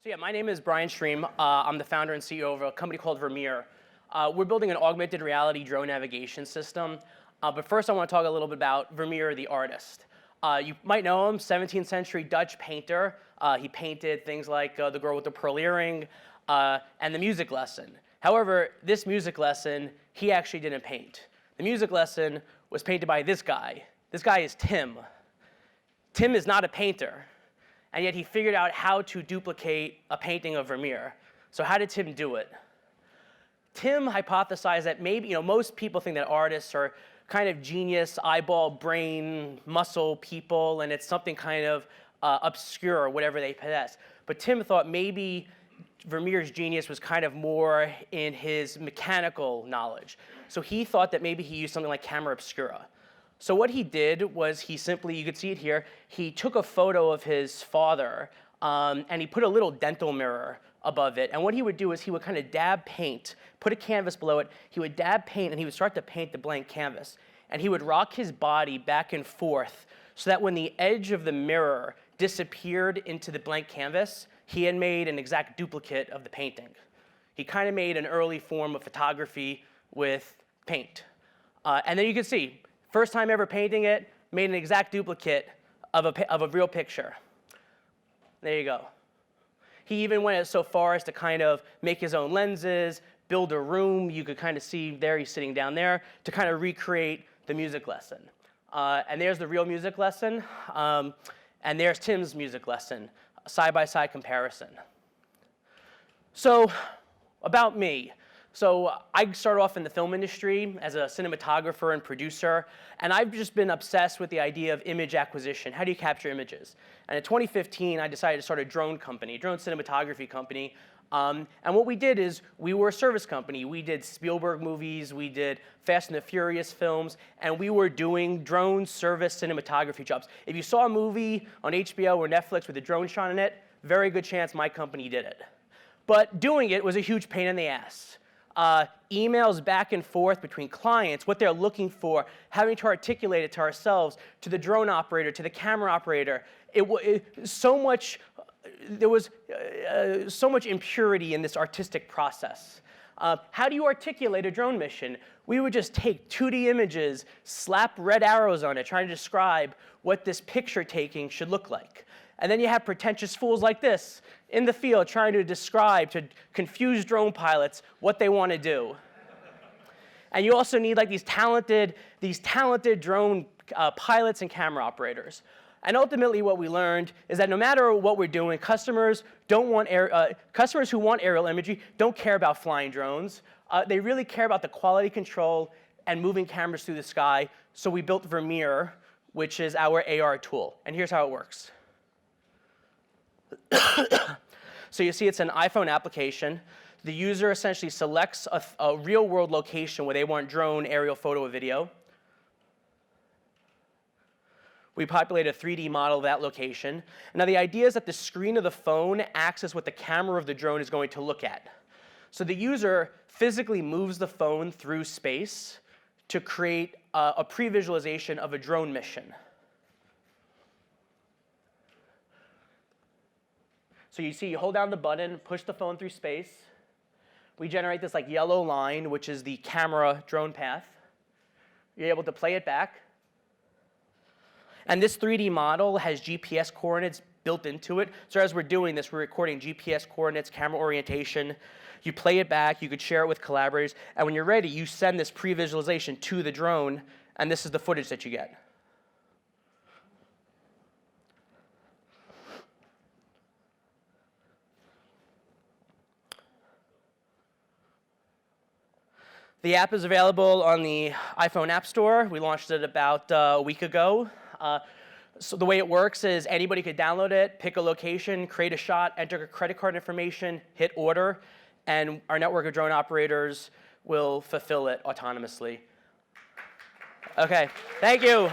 So yeah, my name is Brian Streem. I'm the founder and CEO of a company called Vermeer. We're building an augmented reality drone navigation system. But first I want to talk a little bit about Vermeer, the artist. You might know him, 17th century Dutch painter. He painted things like The Girl with the Pearl Earring and The Music Lesson. However, this music lesson, he actually didn't paint. The music lesson was painted by this guy. This guy is Tim. Tim is not a painter. And yet he figured out how to duplicate a painting of Vermeer. So how did Tim do it? Tim hypothesized that maybe, most people think that artists are kind of genius, eyeball, brain, muscle people, and it's something kind of obscure or whatever they possess. But Tim thought maybe Vermeer's genius was kind of more in his mechanical knowledge. So he thought that maybe he used something like camera obscura. So what he did was he simply, you could see it here, he took a photo of his father and he put a little dental mirror above it. And what he would do is he would kind of dab paint, put a canvas below it, he would dab paint and he would start to paint the blank canvas. And he would rock his body back and forth so that when the edge of the mirror disappeared into the blank canvas, he had made an exact duplicate of the painting. He kind of made an early form of photography with paint. And then you can see, first time ever painting it, made an exact duplicate of a real picture. There you go. He even went so far as to kind of make his own lenses, build a room. You could kind of see there, he's sitting down there, to kind of recreate the music lesson. And there's the real music lesson. And there's Tim's music lesson, side-by-side comparison. So about me. So I started off in the film industry as a cinematographer and producer, and I've just been obsessed with the idea of image acquisition. How do you capture images? And in 2015, I decided to start a drone company, a drone cinematography company. And what we did is we were a service company. We did Spielberg movies, we did Fast and the Furious films, and we were doing drone service cinematography jobs. If you saw a movie on HBO or Netflix with a drone shot in it, very good chance my company did it. But doing it was a huge pain in the ass. Emails back and forth between clients, what they're looking for, having to articulate it to ourselves, to the drone operator, to the camera operator. There was so much impurity in this artistic process. How do you articulate a drone mission? We would just take 2D images, slap red arrows on it, trying to describe what this picture taking should look like. And then you have pretentious fools like this in the field trying to describe to confused drone pilots what they want to do. And you also need like these talented drone pilots and camera operators. And ultimately what we learned is that no matter what we're doing, customers who want aerial imagery don't care about flying drones. They really care about the quality control and moving cameras through the sky. So we built Vermeer, which is our AR tool. And here's how it works. So you see it's an iPhone application. The user essentially selects a real-world location where they want drone, aerial photo, or video. We populate a 3D model of that location. Now the idea is that the screen of the phone acts as what the camera of the drone is going to look at. So the user physically moves the phone through space to create a pre-visualization of a drone mission. So you see, you hold down the button, push the phone through space. We generate this like yellow line, which is the camera drone path. You're able to play it back. And this 3D model has GPS coordinates built into it. So as we're doing this, we're recording GPS coordinates, camera orientation. You play it back, you could share it with collaborators, and when you're ready, you send this pre-visualization to the drone, and this is the footage that you get. The app is available on the iPhone App Store. We launched it about a week ago. So the way it works is anybody could download it, pick a location, create a shot, enter credit card information, hit order, and our network of drone operators will fulfill it autonomously. Okay, thank you.